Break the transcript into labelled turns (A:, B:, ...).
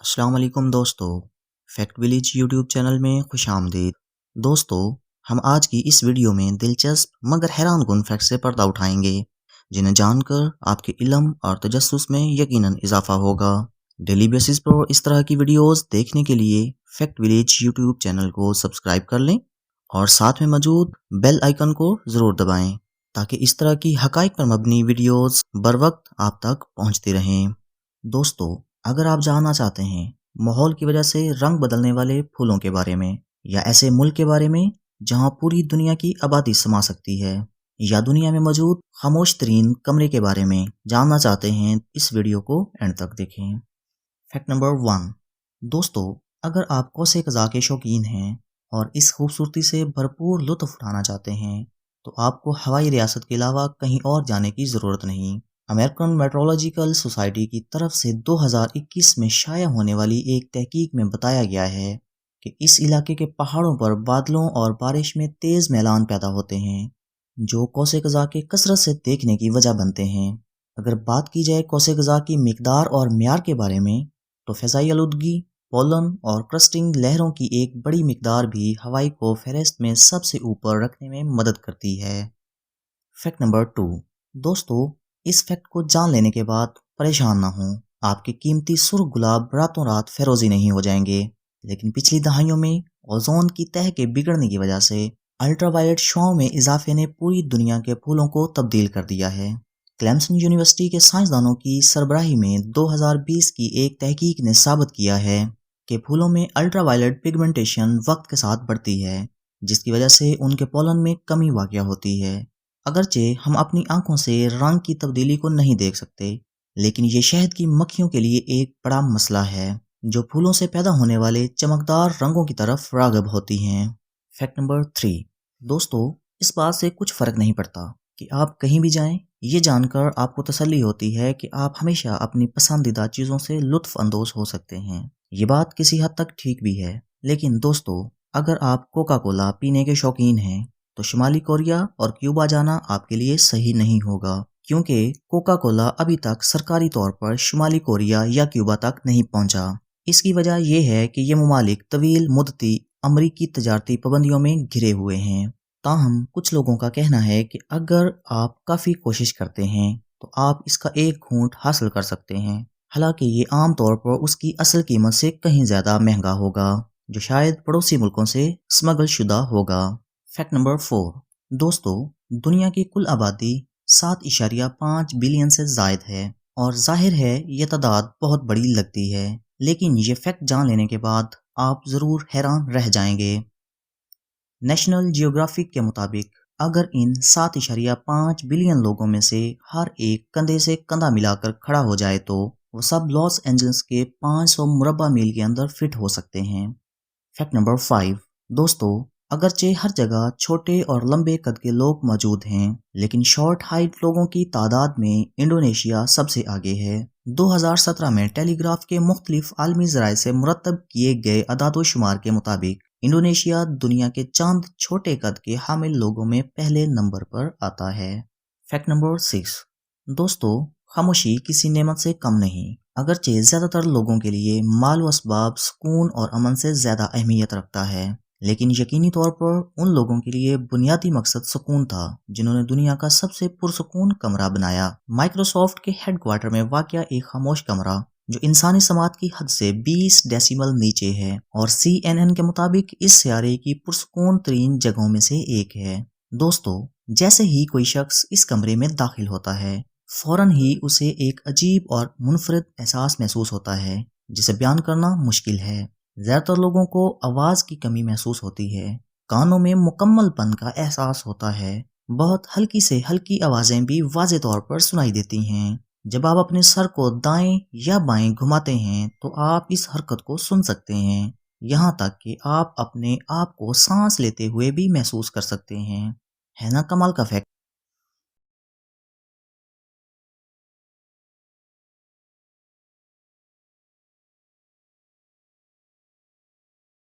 A: السلام علیکم دوستو، فیکٹ ولیج یوٹیوب چینل میں خوش آمدید۔ دوستو، ہم آج کی اس ویڈیو میں دلچسپ مگر حیران کن فیکٹ سے پردہ اٹھائیں گے جنہیں جان کر آپ کے علم اور تجسس میں یقیناً اضافہ ہوگا۔ ڈیلی بیسس پر اس طرح کی ویڈیوز دیکھنے کے لیے فیکٹ ولیج یوٹیوب چینل کو سبسکرائب کر لیں اور ساتھ میں موجود بیل آئیکن کو ضرور دبائیں تاکہ اس طرح کی حقائق پر مبنی ویڈیوز بر وقت آپ تک پہنچتی رہیں۔ دوستو، اگر آپ جاننا چاہتے ہیں ماحول کی وجہ سے رنگ بدلنے والے پھولوں کے بارے میں، یا ایسے ملک کے بارے میں جہاں پوری دنیا کی آبادی سما سکتی ہے، یا دنیا میں موجود خاموش ترین کمرے کے بارے میں جاننا چاہتے ہیں، اس ویڈیو کو اینڈ تک دیکھیں۔ Fact number 1۔ دوستو، اگر آپ کوسے قزح کے شوقین ہیں اور اس خوبصورتی سے بھرپور لطف اٹھانا چاہتے ہیں تو آپ کو ہوائی ریاست کے علاوہ کہیں اور جانے کی ضرورت نہیں۔ امریکن میٹرولوجیکل سوسائٹی کی طرف سے 2021 میں شائع ہونے والی ایک تحقیق میں بتایا گیا ہے کہ اس علاقے کے پہاڑوں پر بادلوں اور بارش میں تیز میلان پیدا ہوتے ہیں جو کوسے قزح کے کثرت سے دیکھنے کی وجہ بنتے ہیں۔ اگر بات کی جائے کوسے قزح کی مقدار اور معیار کے بارے میں تو فضائی آلودگی، پولن اور کرسٹنگ لہروں کی ایک بڑی مقدار بھی ہوائی کو فہرست میں سب سے اوپر رکھنے میں مدد کرتی ہے۔ Fact number 2۔ دوستو، اس فیکٹ کو جان لینے کے بعد پریشان نہ ہوں، آپ کے قیمتی سرخ گلاب راتوں رات فیروزی نہیں ہو جائیں گے، لیکن پچھلی دہائیوں میں اوزون کی تہہ کے بگڑنے کی وجہ سے الٹرا وائلٹ شعاؤں میں اضافے نے پوری دنیا کے پھولوں کو تبدیل کر دیا ہے۔ کلیمسن یونیورسٹی کے سائنسدانوں کی سربراہی میں 2020 کی ایک تحقیق نے ثابت کیا ہے کہ پھولوں میں الٹرا وائلٹ پگمنٹیشن وقت کے ساتھ بڑھتی ہے، جس کی وجہ سے ان کے پولن میں کمی واقع ہوتی ہے۔ اگرچہ ہم اپنی آنکھوں سے رنگ کی تبدیلی کو نہیں دیکھ سکتے، لیکن یہ شہد کی مکھیوں کے لیے ایک بڑا مسئلہ ہے جو پھولوں سے پیدا ہونے والے چمکدار رنگوں کی طرف راغب ہوتی ہیں۔ Fact number 3۔ دوستو، اس بات سے کچھ فرق نہیں پڑتا کہ آپ کہیں بھی جائیں، یہ جان کر آپ کو تسلی ہوتی ہے کہ آپ ہمیشہ اپنی پسندیدہ چیزوں سے لطف اندوز ہو سکتے ہیں۔ یہ بات کسی حد تک ٹھیک بھی ہے، لیکن دوستو، اگر آپ کوکا کولا پینے کے شوقین ہیں تو شمالی کوریا اور کیوبا جانا آپ کے لیے صحیح نہیں ہوگا، کیونکہ کوکا کولا ابھی تک سرکاری طور پر شمالی کوریا یا کیوبا تک نہیں پہنچا۔ اس کی وجہ یہ ہے کہ یہ ممالک طویل مدتی امریکی تجارتی پابندیوں میں گھرے ہوئے ہیں۔ تاہم کچھ لوگوں کا کہنا ہے کہ اگر آپ کافی کوشش کرتے ہیں تو آپ اس کا ایک گھونٹ حاصل کر سکتے ہیں، حالانکہ یہ عام طور پر اس کی اصل قیمت سے کہیں زیادہ مہنگا ہوگا، جو شاید پڑوسی ملکوں سے اسمگل شدہ ہوگا۔ Fact number 4۔ دوستو، دنیا کی کل آبادی 7.5 بلین سے زائد ہے، اور ظاہر ہے یہ تعداد بہت بڑی لگتی ہے، لیکن یہ فیکٹ جان لینے کے بعد آپ ضرور حیران رہ جائیں گے۔ نیشنل جیوگرافک کے مطابق اگر ان 7.5 بلین لوگوں میں سے ہر ایک کندھے سے کندھا ملا کر کھڑا ہو جائے تو وہ سب لاس اینجلس کے 500 مربع میل کے اندر فٹ ہو سکتے ہیں۔ Fact number 5۔ دوستو، اگرچہ ہر جگہ چھوٹے اور لمبے قد کے لوگ موجود ہیں، لیکن شارٹ ہائٹ لوگوں کی تعداد میں انڈونیشیا سب سے آگے ہے۔ 2017 میں ٹیلی گراف کے مختلف عالمی ذرائع سے مرتب کیے گئے اعداد و شمار کے مطابق انڈونیشیا دنیا کے چند چھوٹے قد کے حامل لوگوں میں پہلے نمبر پر آتا ہے۔ Fact number 6۔ دوستو، خاموشی کسی نعمت سے کم نہیں، اگرچہ زیادہ تر لوگوں کے لیے مال و اسباب سکون اور امن سے زیادہ اہمیت رکھتا ہے، لیکن یقینی طور پر ان لوگوں کے لیے بنیادی مقصد سکون تھا جنہوں نے دنیا کا سب سے پرسکون کمرہ بنایا۔ مائکروسافٹ کے ہیڈ کوارٹر میں واقع ایک خاموش کمرہ جو انسانی سماعت کی حد سے 20 ڈیسیبل نیچے ہے اور CNN کے مطابق اس سیارے کی پرسکون ترین جگہوں میں سے ایک ہے۔ دوستو، جیسے ہی کوئی شخص اس کمرے میں داخل ہوتا ہے، فوراً ہی اسے ایک عجیب اور منفرد احساس محسوس ہوتا ہے جسے بیان کرنا مشکل ہے۔ زیادہ تر لوگوں کو آواز کی کمی محسوس ہوتی ہے، کانوں میں مکمل پن کا احساس ہوتا ہے، بہت ہلکی سے ہلکی آوازیں بھی واضح طور پر سنائی دیتی ہیں۔ جب آپ اپنے سر کو دائیں یا بائیں گھماتے ہیں تو آپ اس حرکت کو سن سکتے ہیں، یہاں تک کہ آپ اپنے آپ کو سانس لیتے ہوئے بھی محسوس کر سکتے ہیں۔ ہے نا کمال کا فیکٹ؟